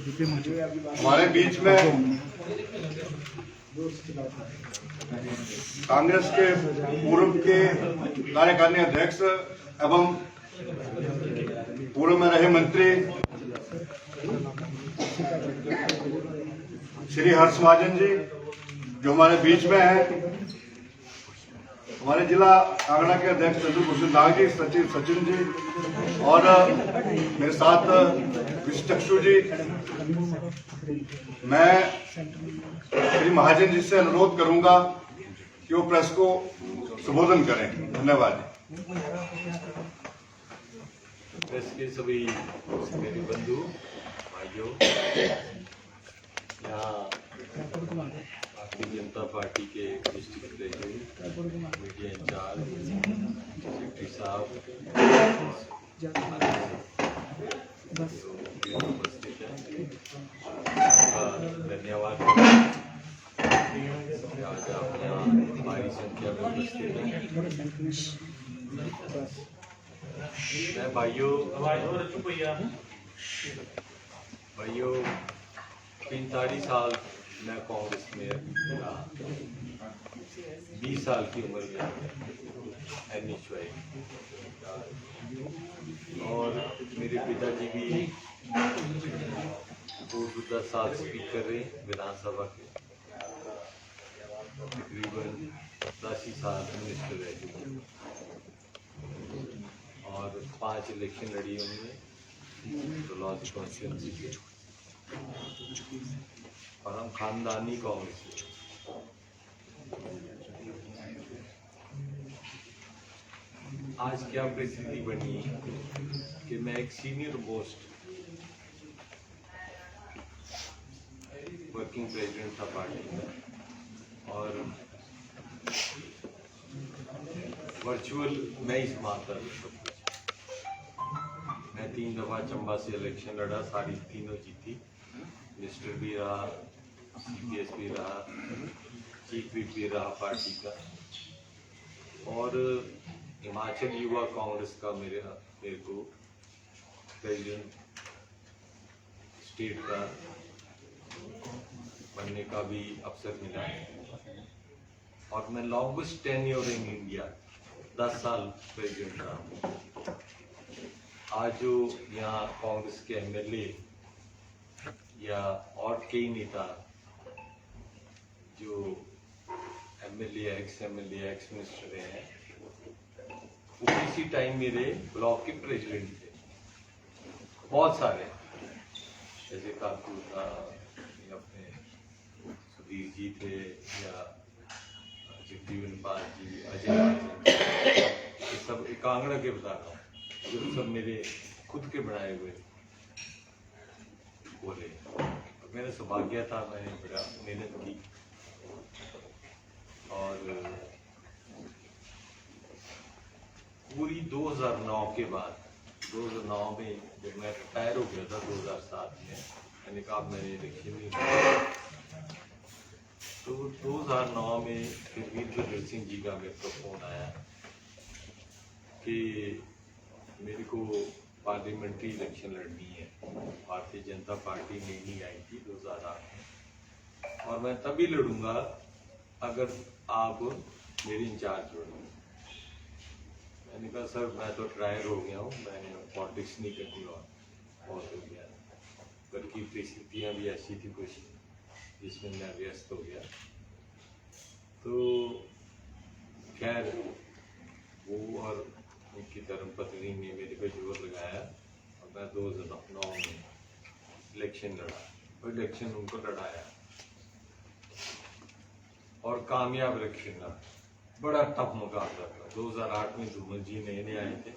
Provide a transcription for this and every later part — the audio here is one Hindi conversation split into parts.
हमारे बीच में कांग्रेस के पूर्व के कार्यकारिणी अध्यक्ष एवं पूर्व में रहे मंत्री श्री हर्ष महाजन जी जो हमारे बीच में है, हमारे जिला कांगड़ा के अध्यक्ष चंद्रभूषण दाग जी, सचिव सचिन जी और मेरे साथ विष्णु जी। मैं श्री महाजन जी से अनुरोध करूंगा कि वो प्रेस को संबोधन करें। धन्यवाद। प्रेस के सभी मेरे बंधु भाइयों, यहाँ भारतीय जनता पार्टी के district president, media in charge, secretary साहब उपस्थित है, धन्यवाद। आज आप यहाँ भारी संख्या में उपस्थित हैं। मैं भाइयों 45 साल मैं कांग्रेस में रहा, 20 साल की उम्र में NHY और मेरे पिताजी भी 10 साल स्पीकर रहे विधानसभा के, तकरीबन 80 साल मिनिस्टर रहे और 5 इलेक्शन लड़ी उन्होंने डलहौजी कॉन्स्टिट्यूंसी के, और हम खानदानी कांग्रेस। आज क्या परिस्थिति बनी कि मैं एक सीनियर मोस्ट वर्किंग प्रेसिडेंट था पार्टी का और वर्चुअल मैं ही संभालता था। मैं 3 दफा चंबा से इलेक्शन लड़ा, सारी तीनों जीती, मिनिस्टर भी रहा, CPS भी रहा, चीफ व्हिप भी रहा पार्टी का, और हिमाचल युवा कांग्रेस का मेरे को प्रेसिडेंट स्टेट का बनने का भी अवसर मिला है। और मैं लॉन्गेस्ट टेन्योर इन इंडिया 10 साल प्रेसिडेंट रहा। आज जो यहाँ कांग्रेस के MLA या और कई नेता जो MLA, ex-MLA, ex-मिनिस्टर रहे हैं, वो किसी टाइम मेरे ब्लॉक के प्रेसिडेंट थे, बहुत सारे, जैसे काकू था, अपने सुधीर जी थे, या जगजीवन पाल जी, अजय, ये सब कांगड़ा के बता रहा हूँ, जो सब मेरे खुद के बनाए हुए बोले। मेरा सौभाग्य था, मैंने बड़ा मेहनत की और पूरी 2009 के बाद, 2009 में जब मैं रिटायर हो गया था 2007 में, मैंने कहा मैंने इलेक्शन नहीं किया, तो 2009 में फिर वीरभद्र सिंह जी का मेरे को फोन आया कि मेरे को पार्लियामेंट्री इलेक्शन लड़नी है। भारतीय जनता पार्टी में नहीं आई थी 2008 में, और मैं तभी लड़ूंगा अगर आप मेरी इंचार्ज बनो। मैंने कहा सर मैं तो रिटायर हो गया हूँ, मैंने पॉलिटिक्स नहीं करनी और बहुत हो गया, बल्कि परिस्थितियाँ भी ऐसी थी कुछ जिसमें मैं व्यस्त हो गया। तो खैर वो और उनकी धर्मपत्नी ने मेरे पे जोर लगाया और मैं 2009 में इलेक्शन लड़ा और इलेक्शन उनको लड़ाया और कामयाब इलेक्शन लड़ा। बड़ा टफ मुकाबला था। 2008 में धूमल जी नए आए थे,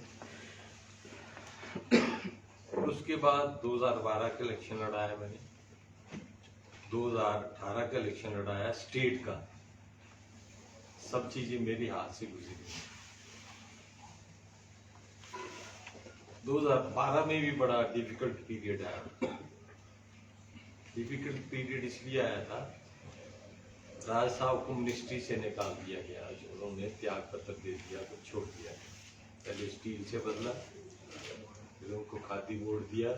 और उसके बाद 2012 का इलेक्शन लड़ाया मैंने, 2018 का इलेक्शन लड़ाया स्टेट का। सब चीजें मेरे हाथ से गुजरी। 2012 में भी बड़ा डिफिकल्ट पीरियड आया। डिफिकल्ट पीरियड इसलिए आया था, राज साहब को मिनिस्ट्री से निकाल दिया गया, उन्होंने त्याग पत्र दे दिया, तो छोड़ दिया। पहले स्टील से बदला, फिर उनको खादी बोर्ड दिया,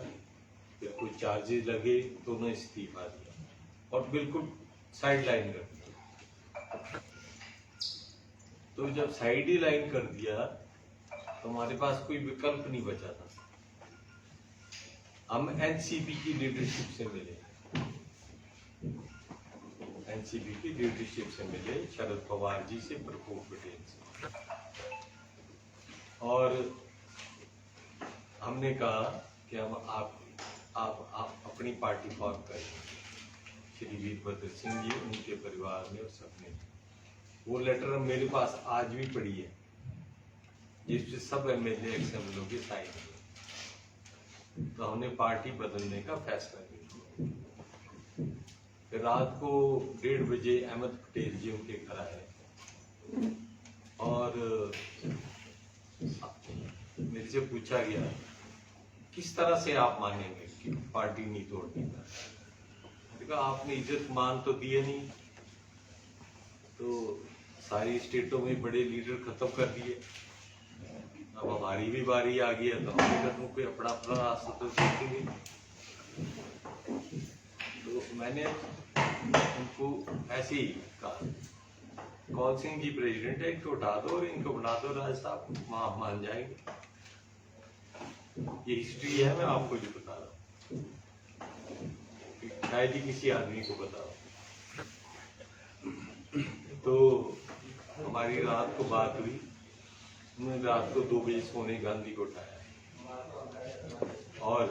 फिर कोई चार्जेस लगे तो उन्होंने इस्तीफा दिया और बिल्कुल साइड लाइन कर दिया। तो जब साइड ही लाइन कर दिया तो हमारे पास कोई विकल्प नहीं बचा था। हम एनसीपी की लीडरशिप से मिले, एनसीपी की लीडरशिप से मिले, शरद पवार जी से, प्रफुल्ल पटेल से, और हमने कहा कि हम आप अपनी पार्टी फॉर्म करें। श्री वीरभद्र सिंह जी, उनके परिवार में और सबने, वो लेटर मेरे पास आज भी पड़ी है जिससे सब एमएलए एक्सएमएलओ के साइन हुए। तो हमने पार्टी बदलने का फैसला किया। फिर रात को 1:30 बजे अहमद पटेल जी उनके घर आए और मेरे से पूछा गया किस तरह से आप मानेंगे कि पार्टी नहीं तोड़नी है। मैंने कहा आपने इज्जत मान तो दिए नहीं, तो सारी स्टेटों में बड़े लीडर खत्म कर दिए, अब हमारी भी बारी आ गई है तो हम भी कोई अपना अपना रास्ता तो देखेंगे। तो मैंने उनको ऐसे ही कहा, कौल सिंह जी प्रेसिडेंट है, इनको उठा दो और इनको बना दो राज साहब, वहां मान जाएंगे। ये हिस्ट्री है, मैं आपको जो बता रहा हूँ, शायद ही किसी आदमी को बता। तो हमारी रात को बात हुई, उन्होंने रात को 2 बजे सोने गांधी को उठाया और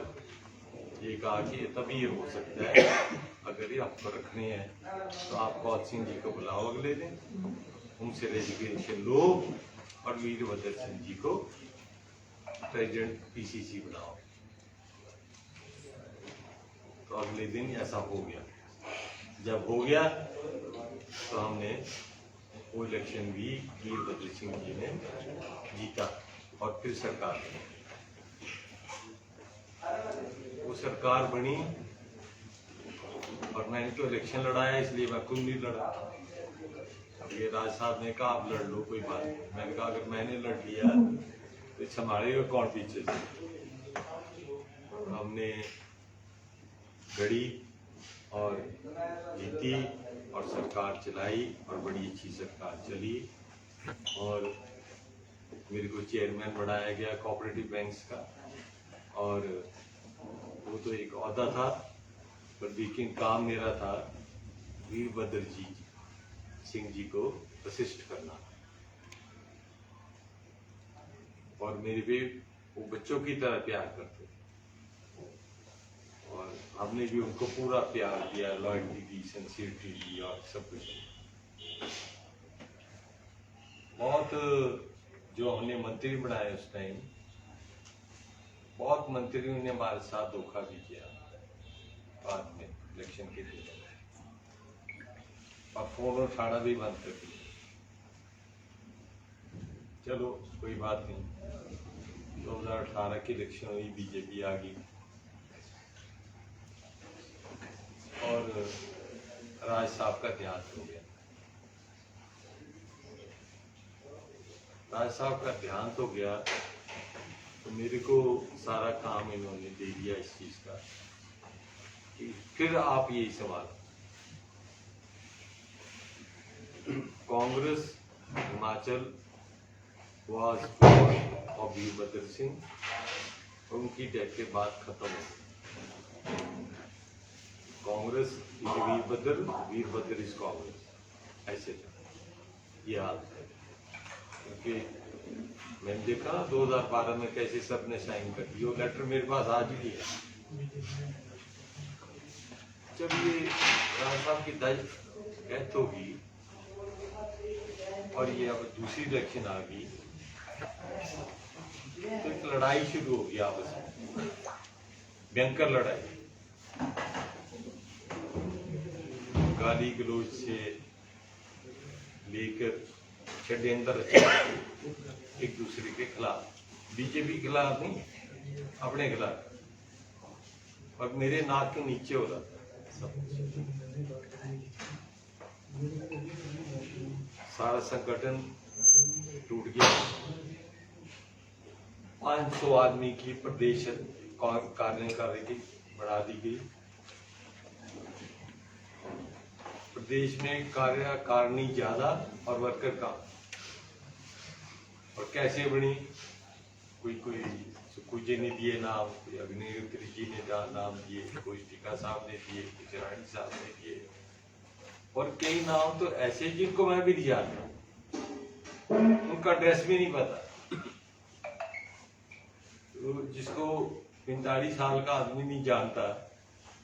ये कहा कि तभी ये हो सकता है, अगर ये आपको रखने हैं तो आप कौल सिंह जी को बुलाओ अगले दिन, उनसे रेजिग्नेशन लो और वीरभद्र सिंह जी को प्रेसिडेंट पीसीसी बनाओ। तो अगले दिन ऐसा हो गया। जब हो गया तो हमने वो इलेक्शन भी वीरभद्र सिंह जी ने जीता और फिर सरकार बनी। वो सरकार बनी और मैंने तो इलेक्शन लड़ाया, इसलिए मैं खुद नहीं लड़ा। अब ये राज साहब ने कहा आप लड़ लो, कोई बात नहीं। मैंने कहा अगर मैंने लड़ लिया तो संभालेगा कौन पीछे से। हमने लड़ी और जीती और सरकार चलाई और बड़ी अच्छी सरकार चली और मेरे को चेयरमैन बनाया गया कोऑपरेटिव बैंक्स का, और वो तो एक ओहदा था पर लेकिन काम मेरा था वीरभद्र सिंह जी को असिस्ट करना। और मेरे भी वो बच्चों की तरह प्यार करते थे और हमने भी उनको पूरा प्यार दिया, लॉयल्टी दी, सिंसियरिटी दी और सब कुछ। बहुत जो हमने मंत्री बनाए उस टाइम, बहुत मंत्रियों ने हमारे साथ धोखा भी किया बाद में इलेक्शन के दिन, और फोन उठाना भी बंद कर दिया। चलो कोई बात नहीं, 2018 की इलेक्शन हुई, बीजेपी आ गई और राज साहब का देहांत हो गया। राज साहब का देहांत हो गया तो मेरे को सारा काम इन्होंने दे दिया इस चीज का कि फिर आप यही सवाल, कांग्रेस हिमाचल वाज और वीरभद्र सिंह, उनकी डेथ के बाद खत्म हो गई। कांग्रेस इज वीरभद्र, वीरभद्र इज कांग्रेस, ऐसे था ये हाल है। क्योंकि मैंने देखा 2012 में कैसे सबने साइन कर दिया, वो लेटर मेरे पास आज भी है। जब ये राज साहब की डेथ होगी और ये अब दूसरी इलेक्शन आ गई तो एक लड़ाई शुरू होगी आपस में, भयंकर लड़ाई, गाली गलौज से लेकर षड्यंत्र एक दूसरे के खिलाफ, बीजेपी के खिलाफ नहीं, अपने खिलाफ, और मेरे नाक के नीचे हो रहा था सब। सारा संगठन टूट गया। 500 आदमी की प्रदेश कार्यकारिणी बढ़ा दी गई। प्रदेश में कार्यकारिणी ज्यादा और वर्कर कम। और कैसे बनी? कोई सुखुजी ने दिए नाम, कोई अग्निहोत्री जी ने नाम दिए, कोई टीका साहब ने दिए, कुछ रानी साहब ने दिए, और कई नाम तो ऐसे जिनको मैं भी नहीं जानता, उनका ड्रेस भी नहीं पता। तो जिसको 45 साल का आदमी नहीं जानता,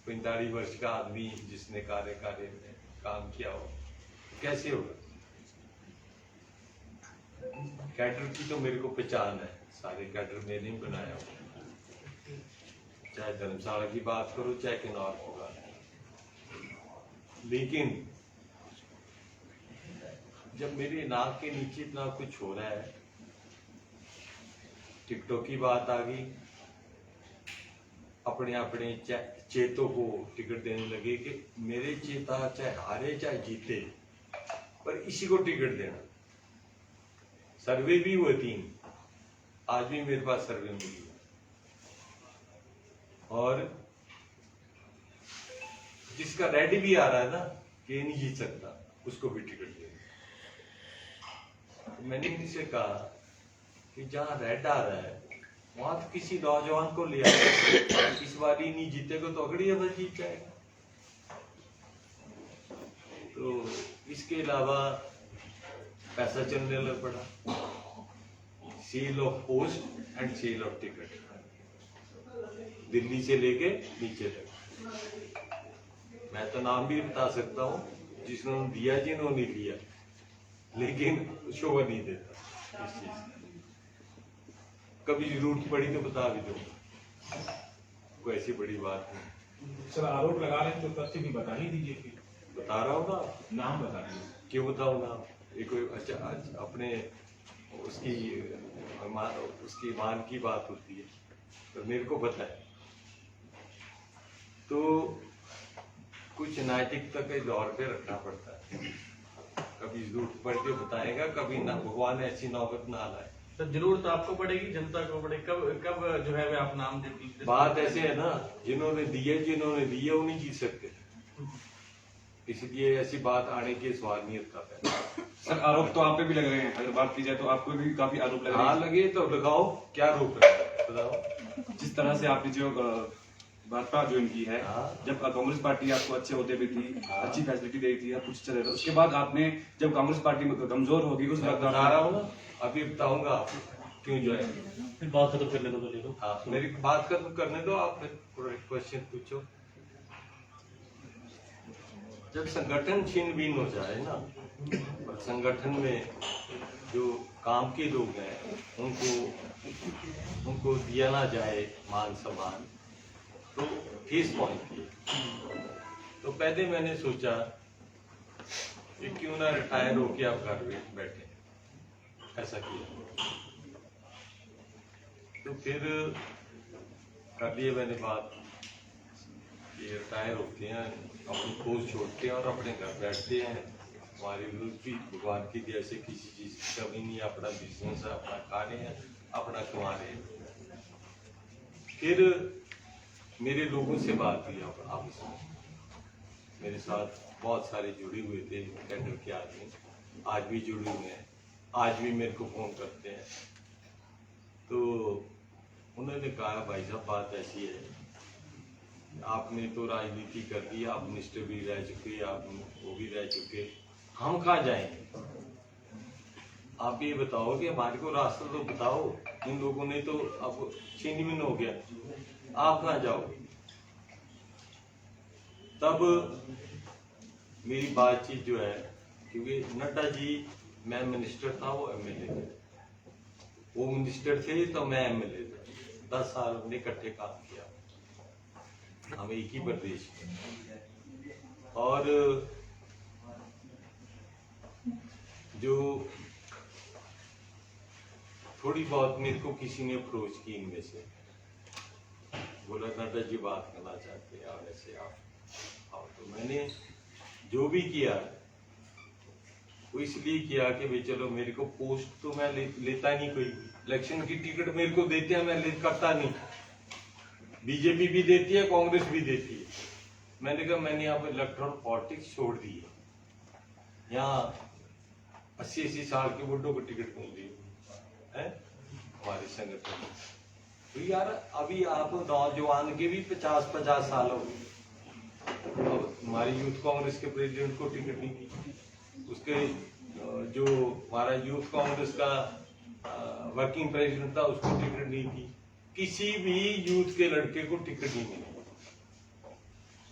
45 वर्ष का आदमी जिसने कार्य में काम किया हो, कैसे होगा? कैडर की तो मेरे को पहचान है, सारे कैडर मैंने ही बनाया हो, चाहे धर्मशाला की बात करो चाहे किन्नौर की बात करो। लेकिन जब मेरे नाक के नीचे इतना कुछ हो रहा है, टिकटों की बात आ गई, अपने चेतों को टिकट देने लगे कि मेरे चेता चाहे हारे चाहे जीते, पर इसी को टिकट देना। सर्वे भी हुए 3, आज भी मेरे पास सर्वे मिली है, और जिसका रेड भी आ रहा है ना कि ये नहीं जीत सकता, उसको भी टिकट देना। तो मैंने इनसे कहा कि जहां रेड आ रहा है वहां तो किसी नौजवान को ले आया, इस बार ही नहीं जीतेगा तो अगली बार जीत जाएगा। तो इसके अलावा पैसा चलने लग पड़ा, sale of post and sale of ticket, Delhi से लेके नीचे तक। मैं तो नाम भी बता सकता हूँ जिन्होंने दिया जिन्होंने लिया, लेकिन शोभा नहीं देता इस चीज की। कभी जरूरत पड़ी तो बता भी दूंगा, कोई ऐसी बड़ी बात नहीं। सर आरोप लगा रहे हैं तो तथ्य भी बता ही दीजिए फिर। बता रहा हूँ ना, नाम बता दीजिए। क्यों बताऊँ नाम? एक कोई अच्छा अपने उसकी मान की बात होती है, तो मेरे को पता है। तो कुछ नैतिकता के दौर पे रखना पड़ता है, कभी जरूरत पड़ के बताएगा, कभी ना, भगवान ऐसी नौबत ना लाए। तो जरूरत आपको पड़ेगी, जनता को पड़ेगी, कब जो है आप नाम दे। बात ऐसे है ना, जिन्होंने दिया वो नहीं जीत सकते, इसलिए ऐसी बात आने के सवाल नहीं होता है। सर आरोप तो आप पे भी लग रहे हैं, अगर बात की जाए तो आपको भी काफी आरोप लग रहे हैं। लगे तो लगाओ, क्या रोक रहा है बताओ। जिस तरह से आपने जो भाजपा ज्वाइन की है, जब कांग्रेस पार्टी आपको अच्छे होते भी थी, अच्छी फैसिलिटी दे रही थी, आप कुछ चल रहे थे, उसके बाद आपने जब कांग्रेस पार्टी में कमजोर होगी उस वक्त बता रहा हूँ ना, अभी बताऊंगा आपको क्यों जो है। फिर बात खत्म करने को ले लो। हाँ, मेरी बात खत्म करने दो, आप फिर क्वेश्चन पूछो। जब संगठन छिन्न भिन्न हो जाए ना, और संगठन में जो काम के लोग हैं उनको दिया ना जाए मान सम्मान, तो ठेस पहुंचती है। तो पहले मैंने सोचा कि क्यों ना रिटायर होके आप घर बैठे, ऐसा किया। तो फिर कर लिए मैंने बात कि रिटायर होते हैं, अपनी पोस्ट छोड़ते हैं और अपने घर बैठते हैं। हमारी भी भगवान की दया से किसी चीज की कमी नहीं, अपना बिजनेस है, अपना खा रहे हैं, अपना कमा रहे हैं। फिर मेरे लोगों से बात हुई आपस में, मेरे साथ बहुत सारे जुड़े हुए थे कैडर के आदमी, आज भी जुड़े हुए हैं, आज भी मेरे को फोन करते हैं। तो उन्होंने कहा भाई साहब बात ऐसी है, आपने तो राजनीति कर दी, आप मिनिस्टर भी रह चुके, आप वो भी रह चुके, हम कहाँ जाएंगे? आप ये बताओ कि हमारे को रास्ता तो बताओ, इन लोगों ने तो अब छिन्न हो गया, आप कहाँ जाओगे? तब मेरी बातचीत जो है, क्योंकि नड्डा जी, मैं मिनिस्टर था, वो एमएलए थे, वो मिनिस्टर थे तो मैं एमएलए था, 10 साल हमने इकट्ठे काम किया, हम एक ही प्रदेश में। और जो थोड़ी बहुत मेरे को किसी ने अप्रोच की, इनमें से बोला नड्डा जी बात करना चाहते हैं, और ऐसे आप आओ। तो मैंने जो भी किया वो इसलिए किया कि भाई चलो, मेरे को पोस्ट तो मैं लेता नहीं, कोई इलेक्शन की टिकट मेरे को देते हैं, मैं करता नहीं, बीजेपी भी देती है, कांग्रेस भी देती है। मैंने कहा मैंने यहाँ पे इलेक्टोरल पॉलिटिक्स छोड़ दी है। यहाँ 80-80 साल के बुड्ढों को टिकट मिल रही है हमारे संगठन में। तो यार अभी आप नौजवान के भी 50-50 साल हो गए। अब हमारी यूथ कांग्रेस के प्रेसिडेंट को टिकट नहीं दी, उसके जो हमारा यूथ कांग्रेस का वर्किंग प्रेसिडेंट था उसको टिकट नहीं दी, किसी भी यूथ के लड़के को टिकट नहीं मिली।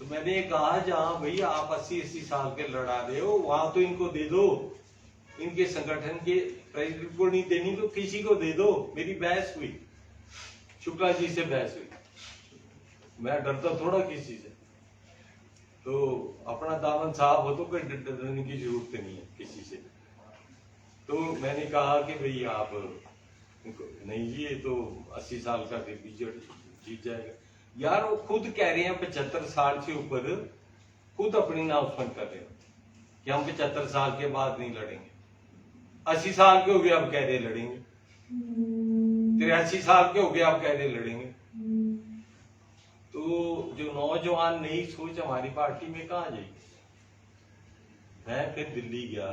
तो मैंने कहा जहां भाई आप 80-80 साल के लड़ा रहे हो वहां तो इनको दे दो, इनके संगठन के प्रेसिडेंट को नहीं देनी तो किसी को दे दो। मेरी बहस हुई, शुक्ला जी से बहस हुई, मैं डरता थोड़ा किसी से। तो अपना दामन साहब हो तो कोई डरने की जरूरत नहीं है किसी से। तो मैंने कहा कि भाई आप नहीं, ये तो 80 साल का दिग्विजय जीत जाएगा। यार वो खुद कह रहे हैं 75 साल से ऊपर, खुद अपनी अनाउंसमेंट कर रहे हैं कि हम 75 साल के बाद नहीं लड़ेंगे। 80 साल के हो गए अब कह रहे लड़ेंगे, 83 साल के हो गए अब कह रहे लड़ेंगे। तो जो नौजवान नई सोच हमारी पार्टी में कहाँ जाएगी। मैं फिर दिल्ली गया,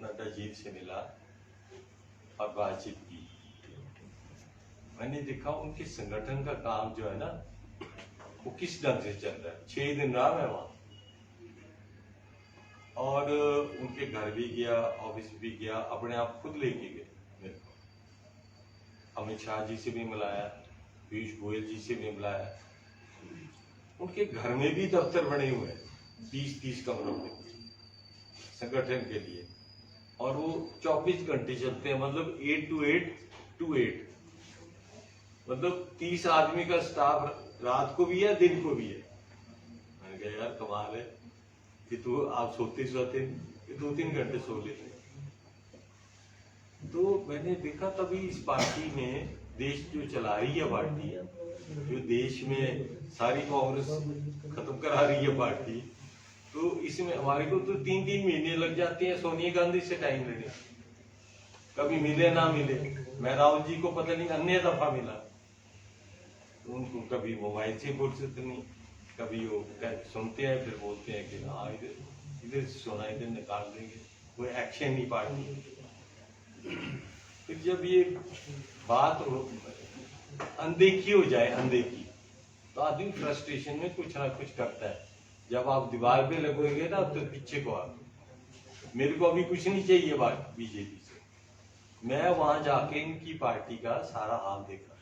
नड्डा जी से मिला और बातचीत की। मैंने देखा उनके संगठन का काम जो है ना वो किस ढंग से चल रहा है। 6 दिन रहा मैं वहां और उनके घर भी गया, ऑफिस भी गया, अपने आप खुद लेके गए मेरे को। अमित शाह जी से भी मिलाया, पीयूष गोयल जी से भी मिलाया। उनके घर में भी दफ्तर बने हुए हैं 20-30 कमरों के संगठन के लिए, और वो 24 घंटे चलते हैं, मतलब 8 to 8 मतलब 30 आदमी का स्टाफ रात को भी है दिन को भी है। मैंने कहा यार कमाल है कि तू आप सोते 2-3 घंटे सो लेते। तो मैंने देखा तभी इस पार्टी में, देश जो चला रही है पार्टी, जो देश में सारी कांग्रेस खत्म करा रही है पार्टी, तो इसमें हमारे को तो 3-3 महीने लग जाते हैं सोनिया गांधी से टाइम लेने, कभी मिले ना मिले। मैं राहुल जी को पता नहीं अन्य दफा मिला, तो उनको कभी मोबाइल से फुर्सत नहीं, कभी वो सुनते हैं फिर बोलते हैं कि हाँ इधर सोना इधर निकाल देंगे, कोई एक्शन नहीं पार्टी। फिर जब ये बात अनदेखी हो जाए, अनदेखी, तो आदमी फ्रस्ट्रेशन में कुछ ना कुछ करता है। जब आप दीवार पे लगोगे ना तो पीछे को आप, मेरे को अभी कुछ नहीं चाहिए बात बीजेपी से। मैं वहां जाके इनकी पार्टी का सारा हाल देखा।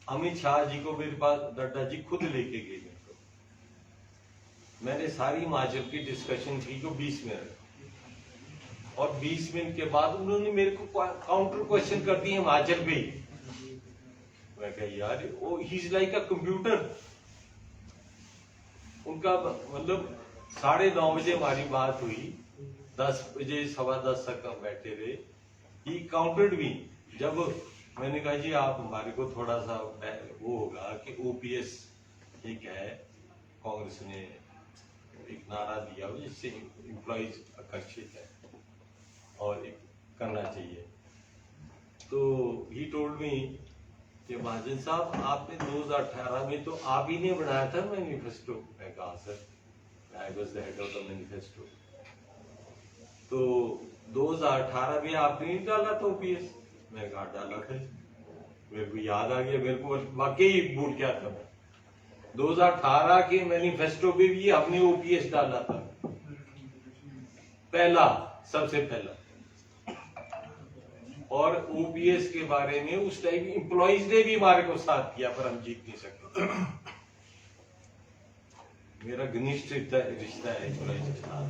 अमित शाह जी को मेरे पास नड्डा जी खुद लेके गए मेरे को। मैंने सारी हिमाचल की डिस्कशन की को 20 मिनट, और 20 मिनट के बाद उन्होंने मेरे को काउंटर क्वेश्चन कर दिए हिमाचल पे ही। मैं कहा यार वो he is like a computer. उनका मतलब 9:30 बजे हमारी बात हुई, 10 बजे 10:15 तक हम बैठे रहे। ही काउंटेड भी। जब मैंने कहा जी आप हमारे को थोड़ा सा वो होगा कि ओपीएस एक है, कांग्रेस ने एक नारा दिया जिससे एम्प्लॉइज आकर्षित है और एक करना चाहिए। तो ही टोल्ड मी कि महाजन साहब आपने 2018 में तो आप ही ने बनाया था मैनिफेस्टो। मैं कहा sir I was the head of the manifesto. तो 2018 में आपने नहीं डाला था ओपीएस। मैं कहा डाला था, मेरे को याद आ गया, मेरे को वाकई भूल गया था। 2018 के मैनिफेस्टो पे भी हमने ओपीएस डाला था, पहला, सबसे पहला। और ओपीएस के बारे में उस टाइम एम्प्लॉइज ने भी हमारे को साथ किया, पर हम जीत नहीं सकते। मेरा घनिष्ठ रिश्ता है एम्प्लॉइज के साथ।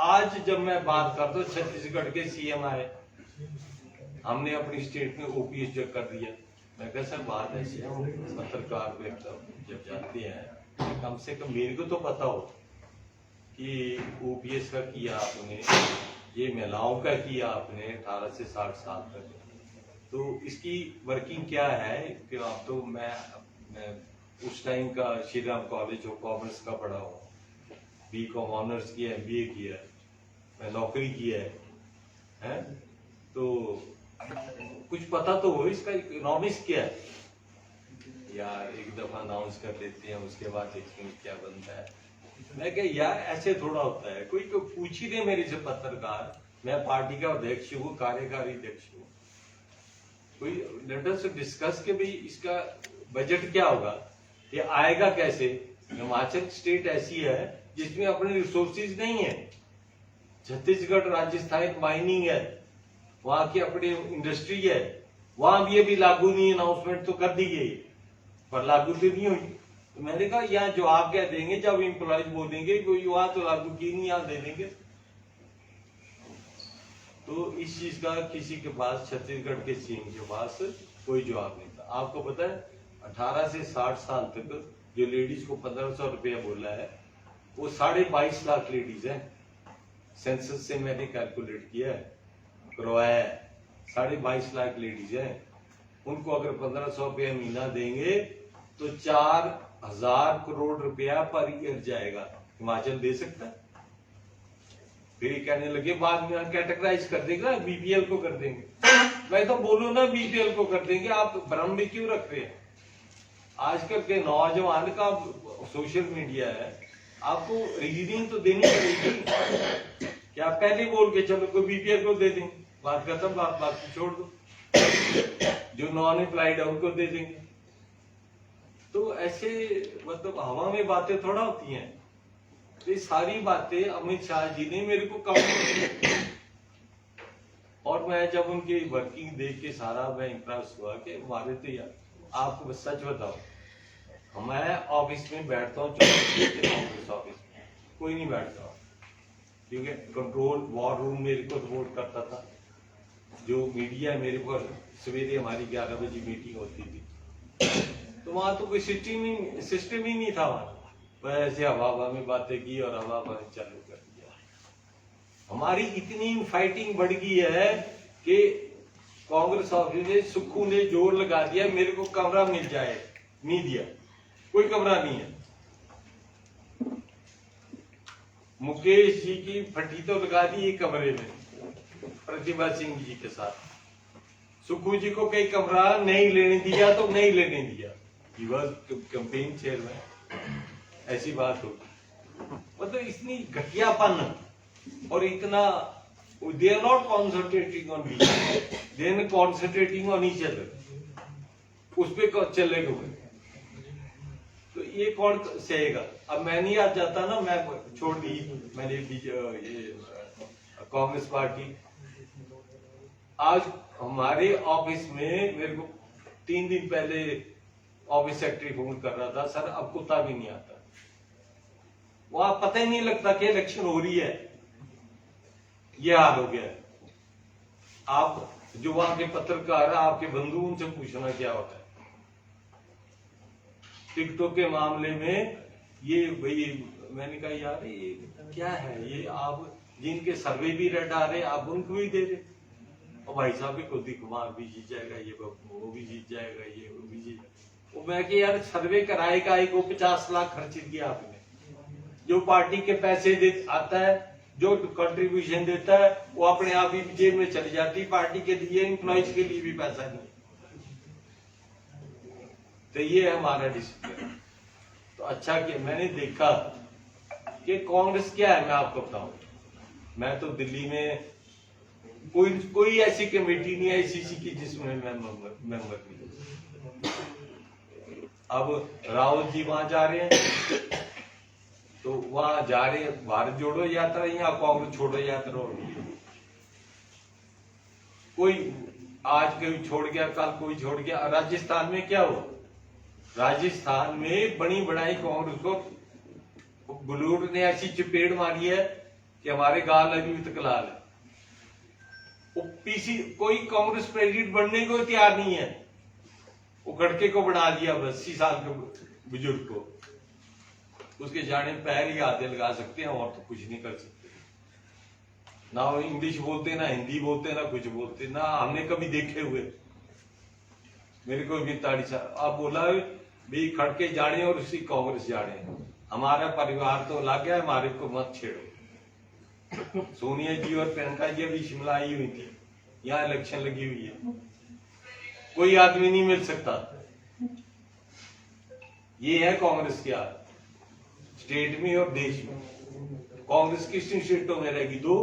आज जब मैं बात करता हूँ, छत्तीसगढ़ के सीएम आए, हमने अपनी स्टेट में ओपीएस जब कर दिया। मैं कहा सर बात ऐसी है, पत्रकार को जब जाते हैं कम से कम मेरे को तो पता हो कि ओपीएस का किया आपने, ये महिलाओं का किया आपने 18 से 60 साल तक, तो इसकी वर्किंग क्या है। कि आप तो मैं उस टाइम का Shri Ram college of commerce का पढ़ा हूँ, बीकॉम ऑनर्स किया, एमबीए किया, मैं नौकरी किया है, तो कुछ पता तो हो इसका इकोनॉमिक्स क्या है। या एक दफा अनाउंस कर लेते हैं, उसके बाद देखेंगे क्या बनता है। मैं कह यार ऐसे थोड़ा होता है, कोई तो पूछ ही दे मेरे से पत्रकार, मैं पार्टी का अध्यक्ष हूँ, कार्यकारी अध्यक्ष हूँ, कोई लेट अस डिस्कस के भाई इसका बजट क्या होगा, ये आएगा कैसे। हिमाचल स्टेट ऐसी है जिसमें अपने रिसोर्सेज नहीं है, छत्तीसगढ़ राजस्थान माइनिंग है, वहां की अपनी इंडस्ट्री है, वहां भी अभी लागू नहीं, अनाउंसमेंट तो कर दी गई पर लागू तो नहीं हुई। तो मैंने कहा यहाँ जवाब क्या देंगे जब एम्प्लॉयज बोलेंगे कोई वहां तो लागू की नहीं, यहाँ दे देंगे। तो इस चीज का किसी के पास, छत्तीसगढ़ के सीएम के पास कोई जवाब नहीं था। आपको पता है 18 से 60 साल तक जो लेडीज को 1500 रुपया बोला है वो 22.5 लाख लेडीज हैं। सेंसस से मैंने कैलकुलेट किया है, करवाया है, 22.5 लाख लेडीज हैं। उनको अगर 1500 रुपया महीना देंगे तो 4000 करोड़ रुपया पर ईयर जाएगा। हिमाचल दे सकता है? फिर ये कहने लगे बाद में कैटेगराइज कर देगा, बीपीएल को कर देंगे। मैं तो बोलूं ना बीपीएल को कर देंगे, आप भ्रम में क्यों रख रहे हैं? आजकल के नौजवान का सोशल मीडिया है, आपको रीजनिंग तो देनी पड़ेगी। क्या पहले बोल के चलो कोई बीपीएल को दे देंगे, बात खत्म, बात छोड़ दो, जो नॉन एम्प्लॉयड है उनको दे देंगे। तो ऐसे मतलब हवा में बातें थोड़ा होती हैं। तो ये सारी बातें अमित शाह जी ने मेरे को कहा और मैं जब उनकी वर्किंग देख के सारा मैं इम्प्रेस हुआ कि हमारे तो यार, आपको सच बताओ, मैं ऑफिस में बैठता हूँ, कांग्रेस ऑफिस में कोई नहीं बैठता, क्योंकि कंट्रोल वॉर रूम मेरे को रिपोर्ट करता था। जो मीडिया है मेरे को, सवेरे हमारी 11 बजे मीटिंग होती थी, तो वहां तो कोई सिस्टम ही नहीं था। वहां ऐसे हवा में बातें की और हवा में चालू कर दिया। हमारी इतनी फाइटिंग बढ़ गई है कि कांग्रेस ऑफिस में सुक्खू ने जोर लगा दिया मेरे को कमरा मिल जाए, नहीं दिया, कोई कमरा नहीं है। मुकेश जी की फटी तो लगा दी एक कमरे में प्रतिभा सिंह जी के साथ, सुक्खू जी को कई कमरा नहीं लेने दिया तो नहीं लेने दिया। ही वाज कैंपेन चेयरमैन, ऐसी बात होगी। मतलब इतनी घटियापन और इतना, they are not concentrating on me, they are concentrating on each other, उस पे चलेगा। तो ये कौन सहेगा? अब मैं नहीं आज जाता ना, मैं छोड़ दी मैंने कांग्रेस पार्टी। आज हमारे ऑफिस में मेरे को 3 दिन पहले ऑफिस सेक्रेटरी फोन कर रहा था, सर अब कुत्ता भी नहीं आता, वहां पता ही नहीं लगता कि इलेक्शन हो रही है, ये हाल हो गया है। आप जो वहां के पत्रकार, आपके बंधु, उनसे पूछना क्या होता है। टिकटों के मामले में ये भाई मैंने कहा यार ये क्या है, ये आप जिनके सर्वे भी रेट आ रहे आप उनको भी दे रहे, और भाई साहब भी कुलदीप कुमार भी जीत जाएगा, ये वो भी जीत जाएगा, ये वो भी जीत। वो मैं कि यार सर्वे कराएगा एक को 50 लाख खर्च किया आपने, जो पार्टी के पैसे आता है, जो कंट्रीब्यूशन देता है वो अपने आप ही जेब में चली जाती, पार्टी के लिए, एम्प्लॉइज के लिए भी पैसा नहीं। तो ये हमारा डिसिप्लिन। तो अच्छा कि मैंने देखा कि कांग्रेस क्या है, मैं आपको बताऊं, मैं तो दिल्ली में कोई ऐसी कमेटी नहीं है आईसीसी की जिसमें मैं मेंबर नहीं। अब राहुल जी वहां जा रहे हैं, तो वहां जा रहे हैं, भारत जोड़ो यात्रा या कांग्रेस छोड़ो यात्रा हो रही है। कोई आज कोई छोड़ गया, कल कोई छोड़ गया। राजस्थान में क्या हुआ? राजस्थान में बड़ी बढ़ाई कांग्रेस को बलूर ने ऐसी चपेट मारी है कि हमारे गाल अभी तक लाल है। पीसी कोई कांग्रेस प्रेसिडेंट बनने को तैयार नहीं है, वो गड़के को बना दिया बस 80 साल के बुजुर्ग को, उसके जाने पैर ही आधे लगा सकते हैं और तो कुछ नहीं कर सकते। ना वो इंग्लिश बोलते, ना हिंदी बोलते, ना कुछ बोलते, ना हमने कभी देखे हुए। मेरे को भी ताड़ी सा आप बोला भी खड़के जाने और उसी कांग्रेस जाने, हमारा परिवार तो लग गया, हमारे को मत छेड़ो। सोनिया जी और प्रियंका जी अभी शिमला आई हुई थी, यहाँ इलेक्शन लगी हुई है, कोई आदमी नहीं मिल सकता। ये है कांग्रेस की हालत स्टेट में और देश में। कांग्रेस किस स्टेटों में रहेगी? 2,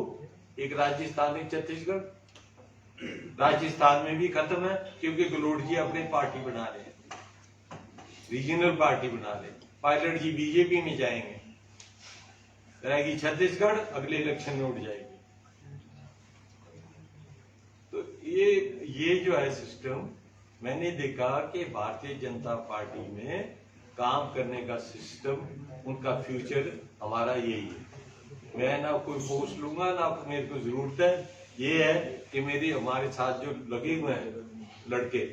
एक राजस्थान, एक छत्तीसगढ़। राजस्थान में भी खत्म है क्योंकि गहलोत जी अपने पार्टी बना रहे हैं, रीजनल पार्टी बना रहे हैं। पायलट जी बीजेपी में जाएंगे। रहेगी छत्तीसगढ़, अगले इलेक्शन में उठ जाएगी। तो ये जो है सिस्टम, मैंने देखा कि भारतीय जनता पार्टी में काम करने का सिस्टम, उनका फ्यूचर हमारा यही है। मैं ना कोई पोस्ट लूंगा, ना मेरे को जरूरत है। ये है कि हमारे साथ जो लगे हुए हैं लड़के,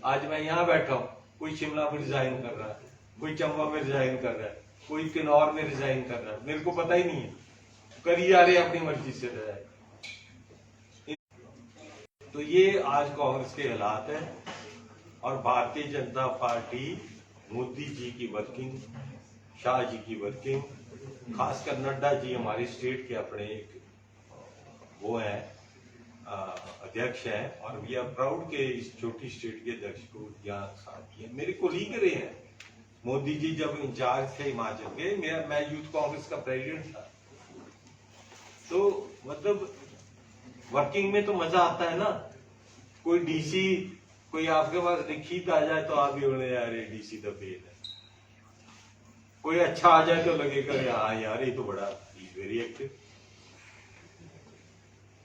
आज मैं यहाँ बैठा हूँ, कोई शिमला में रिजाइन कर रहा है, कोई चंबा में रिजाइन कर रहा है, कोई किन्नौर में रिजाइन कर रहा है, मेरे को पता ही नहीं है, करी जा रहे अपनी मर्जी से रिजाइन। तो ये आज कांग्रेस के हालात है। और भारतीय जनता पार्टी, मोदी जी की वर्किंग, शाह जी की वर्किंग, खासकर नड्डा जी हमारे स्टेट के अपने एक वो है अध्यक्ष हैं, और वी आर प्राउड के इस छोटी स्टेट के अध्यक्ष को यहाँ साथ किया। मेरे कोलीग रहे हैं। मोदी जी जब इंचार्ज थे हिमाचल के, मैं यूथ कांग्रेस का प्रेसिडेंट था। तो मतलब वर्किंग में तो मजा आता है ना। कोई डीसी, कोई आपके पास लिखित आ जाए तो आप ही बोले यार ये डीसी तो फेल है। कोई अच्छा आ जाए तो लगेगा हाँ यार ये तो बड़ा वेरी एक्टिव।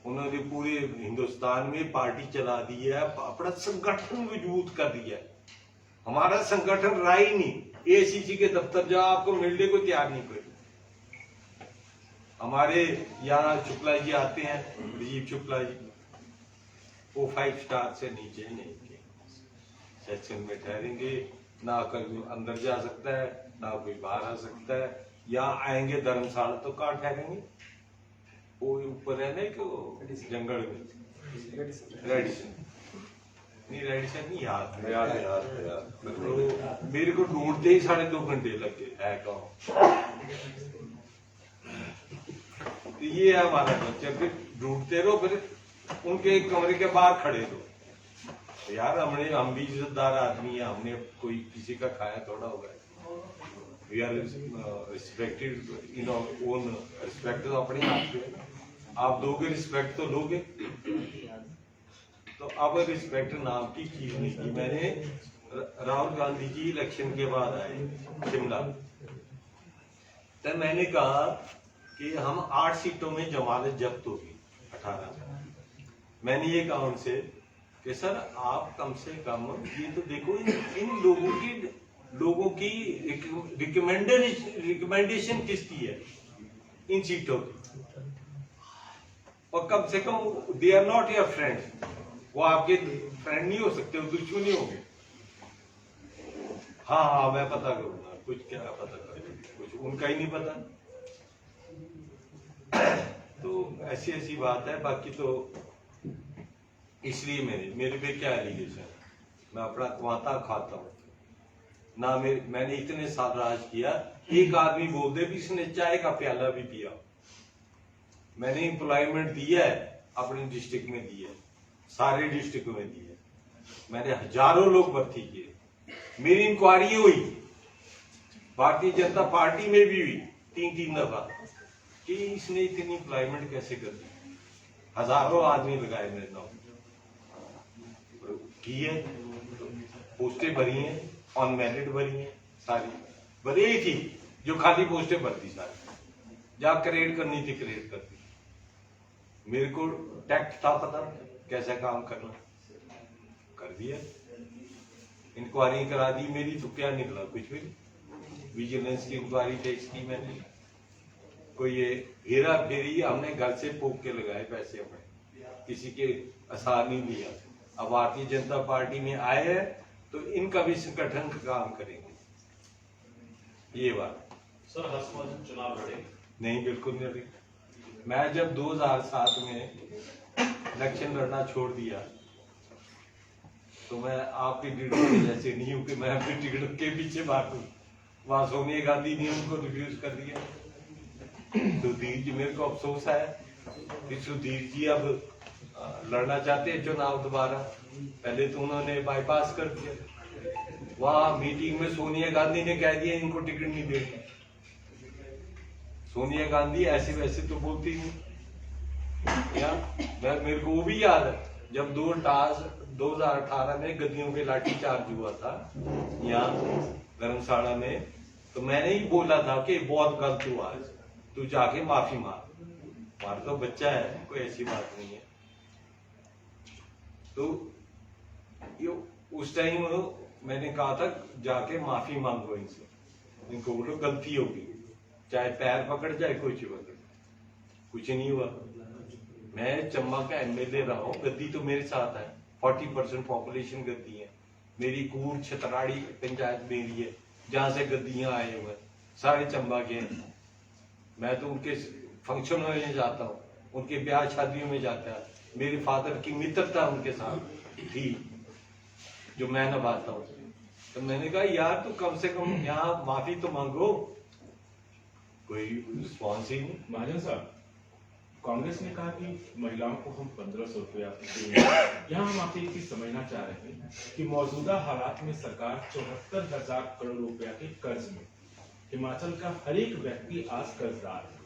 उन्होंने पूरे हिंदुस्तान में पार्टी चला दी है, अपना संगठन मजबूत कर दिया है। हमारा संगठन रहा ही नहीं। एसीसी के दफ्तर जाओ, आपको मिलने को तैयार नहीं कोई। हमारे यहाँ शुक्ला जी आते हैं, राजीव शुक्ला जी, वो 5 स्टार से नीचे नहीं के सेक्शन में ठहरेंगे, ना कभी अंदर जा सकता है, ना कोई बाहर आ सकता है। या आएंगे धर्मशाला तो कहाँ ठहरेंगे? वो ऊपर है ना कि जंगल में रेडिसन नहीं याद तो मेरे को ढूंढते ही 2.5 घंटे लगे है कहाँ। तो ये है हमारा कल्चर, फिर ढूंढते रहो, फिर उनके कमरे के बाहर खड़े रहो। यार हम भी इज्जतदार आदमी है, हमने कोई किसी का खाया थोड़ा होगा। We are respected in own respect, तो अपने आप पे आप दोगे रिस्पेक्ट तो लोगे। तो अब रिस्पेक्ट नाम की चीज नहीं थी। मैंने राहुल गांधी जी इलेक्शन के बाद आए शिमला, तब मैंने कहा कि हम 8 सीटों में जमानत जब्त होगी 18। मैंने ये कहा उनसे कि सर आप कम से कम ये तो देखो इन लोगों की रिकमेंडेशन किसकी है इन सीटों की, और कम से कम they are not your friend. वो आपके फ्रेंड नहीं हो सकते, वो दुश्मन नहीं होंगे। हाँ मैं पता करूंगा, कुछ क्या पता करूंगा, कुछ उनका ही नहीं पता। तो ऐसी बात है। बाकी तो इसलिए मेरे पे क्या एलिगेशन, मैं अपना कमाता खाता हूँ ना। मैंने इतने साल राज किया, एक आदमी बोल दे भी इसने चाय का प्याला भी पिया। मैंने एम्प्लॉयमेंट दिया है, अपने डिस्ट्रिक्ट में दिया है, सारे डिस्ट्रिक्ट में दिया है। मैंने हजारों लोग भर्ती किए। मेरी इंक्वायरी हुई भारतीय जनता पार्टी में भी हुई 3 दफा कि इसने इतनी एम्प्लॉयमेंट कैसे कर दी। हजारों आदमी लगाए मेरे नाम की है, पोस्टें भरी हैं, ऑन मेरिट भरी हैं, सारी भरी ही थी। जो खाली पोस्टें भरती सारी, जहाँ क्रिएट करनी थी क्रिएट कर दी। मेरे को टैक्ट था पता कैसा काम करना, कर दिया। इंक्वायरी करा दी मेरी, तो क्या निकला? कुछ भी। विजिलेंस की इंक्वायरी टैक्स की मैंने, कोई ये हेरा फेरी हमने घर से पोक के लगाए पैसे, अपने किसी के आसार नहीं दिया। अब भारतीय जनता पार्टी में आए हैं तो इनका भी संगठन का काम करेंगे। ये बात सर, हर्षवर्धन चुनाव लड़े? नहीं, बिल्कुल नहीं। मैं जब 2007 में इलेक्शन लड़ना छोड़ दिया तो मैं आपकी टिकट जैसे नहीं हूं कि मैं अपनी टिकट के पीछे भागूं। वहां सोनिया गांधी ने उनको रिफ्यूज कर दिया। सुधीर जी, मेरे को अफसोस है कि सुधीर जी अब लड़ना चाहते हैं चुनाव दोबारा। पहले तो उन्होंने बाईपास कर दिया, वहां मीटिंग में सोनिया गांधी ने कह दिया इनको टिकट नहीं देंगे। सोनिया गांधी ऐसे वैसे तो बोलती नहीं या मेरे को वो भी याद है जब 2018 में गद्दियों पे लाठीचार्ज हुआ था यहाँ धर्मशाला में, तो मैंने ही बोला था कि बहुत गलत हुआ है, तू जाके माफी मांग। हमारा तो बच्चा है, कोई ऐसी बात नहीं है। तो ये उस टाइम मैंने कहा था जाके माफी मांगो इनसे, इनको बोलो गलती होगी, चाहे पैर पकड़ जाए कुछ पकड़, कुछ नहीं हुआ। मैं चंबा का एमएलए रहा हूँ, गद्दी तो मेरे साथ है, 40% पॉपुलेशन गद्दी है। मेरी कूर छतराड़ी पंचायत मेरी है, जहां से गद्दियां आए हुए सारे चंबा के हैं। मैं तो उनके फंक्शन में जाता हूँ, उनके ब्याह शादियों में जाता है। मेरे फादर की मित्रता उनके साथ थी जो मैं निभाता हूँ। तो मैंने कहा यार तू कम से कम यहाँ माफी तो मांगो, कोई रिस्पॉन्स ही नहीं। महाजन साहब, कांग्रेस ने कहा कि महिलाओं को हम 1500 रुपया देंगे। यहाँ हम आपसे एक चीज समझना चाह रहे हैं कि मौजूदा हालात में सरकार 74,000 करोड़ रुपया के कर्ज में, हिमाचल का हर एक व्यक्ति आज कर्जदार है।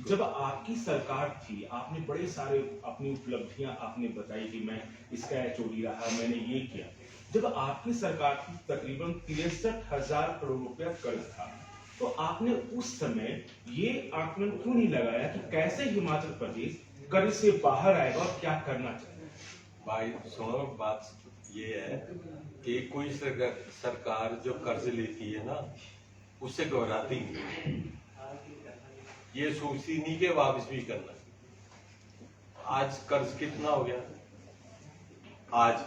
जब आपकी सरकार थी, आपने बड़े सारे अपनी उपलब्धियां आपने बताई कि मैं इसका एचओडी रहा, मैंने ये किया। जब आपकी सरकार की तकरीबन 63,000 करोड़ रुपया कर्ज था, तो आपने उस समय ये आकलन क्यों नहीं लगाया कि कैसे हिमाचल प्रदेश कर्ज से बाहर आएगा और क्या करना चाहिए? भाई सुनो, बात ये है कि कोई सरकार जो कर्ज लेती है ना, उससे घबराती नहीं, ये सोचती नहीं कि वापस भी करना। आज कर्ज कितना हो गया, आज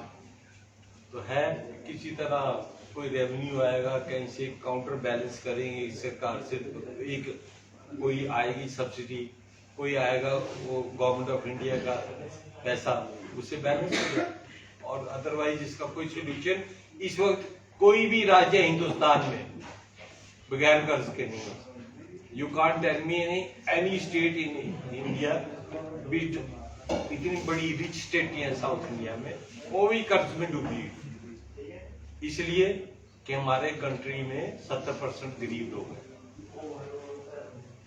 तो है किसी तरह कोई रेवेन्यू आएगा, कहीं से काउंटर बैलेंस करेंगे सरकार से, एक कोई आएगी सब्सिडी, कोई आएगा वो गवर्नमेंट ऑफ इंडिया का पैसा, उससे बैलेंस हो जाए। और अदरवाइज इसका कोई सोल्यूशन इस वक्त कोई भी राज्य हिंदुस्तान में बगैर कर्ज के नहीं है। You can't tell me any state in India, इतनी बड़ी रिच स्टेट है साउथ इंडिया में, वो भी कर्ज में डूबी है। इसलिए कि हमारे कंट्री में 70% गरीब लोग हैं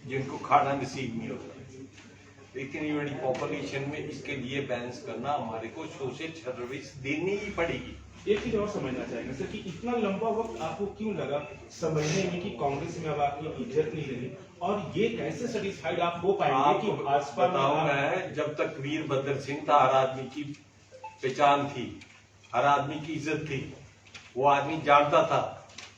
जिनको खाना नसीब नहीं होता। इतनी बड़ी पॉपुलेशन में इसके लिए बैलेंस करना हमारे को सोशल सर्विस देनी ही पड़ेगी। एक चीज और समझना चाहेंगे सर कि इतना लंबा वक्त आपको क्यों लगा समझने में कि कांग्रेस में अब आपकी इज्जत नहीं रही, और ये कैसे सेटिस्फाइड आप हो पाएंगे कि भाजपा में जब तक वीरभद्र सिंह था, हर आदमी की पहचान थी, हर आदमी की इज्जत थी, वो आदमी जानता था।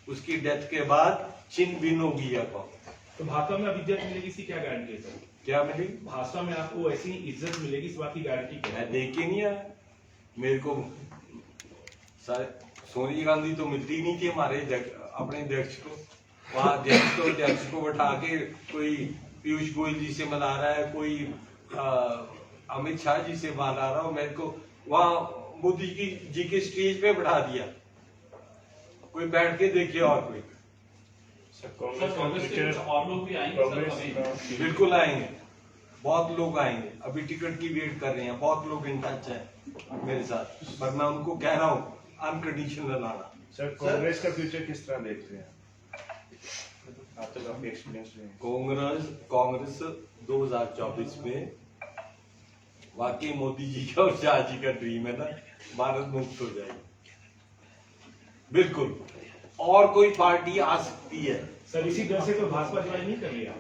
उसकी डेथ के बाद छिन्न भिन्न हो गया। तो भाजपा में अब इज्जत मिलेगी, इसकी क्या गारंटी है सर? क्या मिली? भाजपा में आपको ऐसी इज्जत मिलेगी, इस बात की गारंटी क्या है? मैं देख के नहीं आया, मेरे को सोनिया गांधी तो मिलती नहीं थी हमारे अपने अध्यक्ष को। वहां अध्यक्ष को बैठा के कोई पीयूष गोयल जी से मिला रहा है, कोई अमित शाह जी से मिला रहा हो, मेरे को वहां मोदी जी के स्टेज पे बैठा दिया। कोई बैठ के देखिए और कोई कांग्रेस के और लोग भी आएंगे, बिल्कुल आएंगे, बहुत लोग आएंगे। अभी टिकट की वेट कर रहे हैं, बहुत लोग इन टच है मेरे साथ, पर मैं उनको कह रहा हूँ अनकंडीशनल आना। सर कांग्रेस का फ्यूचर किस तरह देखते हैं आप? तो काफी एक्सपीरियंस है। कांग्रेस 2024 में वाकई मोदी जी का और शाह जी का ड्रीम है ना, भारत मुक्त हो जाएगी बिल्कुल। और कोई पार्टी आ सकती है सर, इसी डर से तो भाजपा ज्वाइन नहीं कर लिया।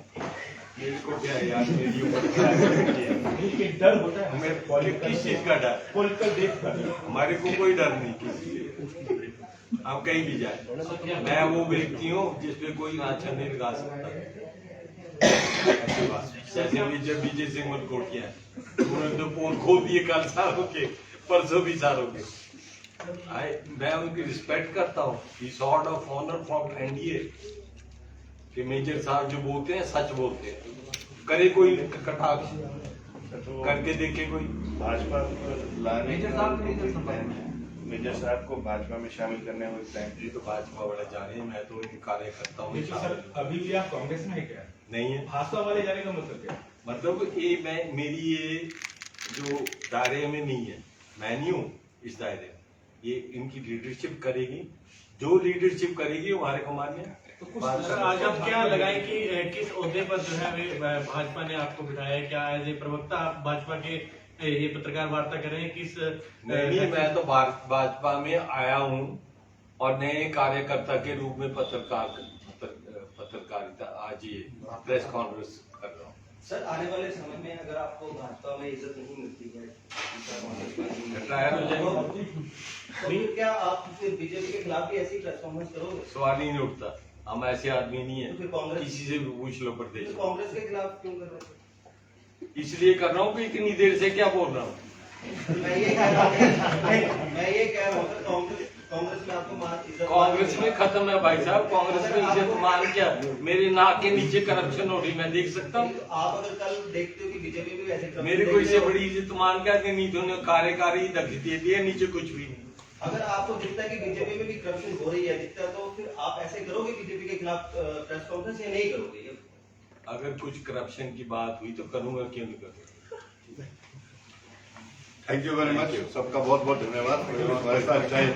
मेरे को क्या है यार, मेरी उम्र क्या है, एक डर होता है हमें किस चीज का डर? पॉलिटिकल देख कर। हमारे को कोई डर नहीं किसी से, हम कहीं भी जाए। मैं वो व्यक्ति हूँ जिसपे कोई आंचल नहीं लगा सकता। ऐसी बात जैसे विजय सिंह मलकोटिया है, उन्होंने तो पोल खोल दिए कल सारों के, परसों भी सारों के। मैं उनकी रिस्पेक्ट करता हूँ। He sort of honour from NDA कि मेजर साहब जो बोलते हैं सच बोलते हैं, करे कोई कटाक्ष करके देखे कोई। भाजपा लाने मेजर साहब को भाजपा में शामिल करने हुए प्लान। ये तो भाजपा वाले जा रहे हैं, मैं तो इनके कार्यकर्ता हूँ। सर अभी भी आप कांग्रेस में है क्या? नहीं है। भाजपा वाले जाने का मतलब क्या? मतलब ये मेरी ये जो दायरे में नहीं है, मैं नहीं हूँ इस दायरे में, ये इनकी लीडरशिप करेगी। जो लीडरशिप करेगी वो हमारे को मान्य है। सर, आज आप क्या लगाए कि किस ओहदे पर जो है वे भाजपा ने आपको बिठाया है? क्या एज ए प्रवक्ता आप भाजपा के ये पत्रकार वार्ता कर रहे हैं? किस नहीं, मैं तो भाजपा में आया हूँ और नए कार्यकर्ता के रूप में पत्रकारिता आज ये प्रेस कॉन्फ्रेंस कर रहा हूँ। सर, आने वाले समय में अगर आपको भाजपा में इज्जत नहीं मिलती है रिटायर हो जाएंगे तो फिर क्या आप फिर बीजेपी के खिलाफ भी ऐसी प्रेस कॉन्फ्रेंस करोगे? सवाल ही नहीं उठता। हम ऐसे आदमी नहीं तो फिर है, कांग्रेस किसी से भी पूछ लो प्रदेश फिर में। कांग्रेस के खिलाफ क्यों कर रहे हो? इसलिए कर रहा हूँ कि इतनी देर से क्या बोल रहा हूँ। मैं ये कह रहा हूँ सर, कांग्रेस में आपको मान इज्जत कांग्रेस में खत्म है भाई साहब, कांग्रेस में इज्जत मान क्या, मेरे नाक के नीचे करप्शन हो रही मैं देख सकता हूँ। तो आप अगर कल देखते हो कि बीजेपी में भी ऐसे क्रम मेरे को इससे बड़ी इज्जत मान क्या कि नहीं तो कार्यकारी दे दिया, नीचे कुछ भी नहीं। अगर आपको दिखता है कि बीजेपी में भी करप्शन हो रही है दिखता है, तो फिर आप ऐसे करोगे बीजेपी के खिलाफ प्रेस कॉन्फ्रेंस या नहीं करोगे? अगर कुछ करप्शन की बात हुई तो करूंगा, क्यों नहीं करूंगा। थैंक यू वेरी मच, सबका बहुत बहुत धन्यवाद हमारे साथ चाहे।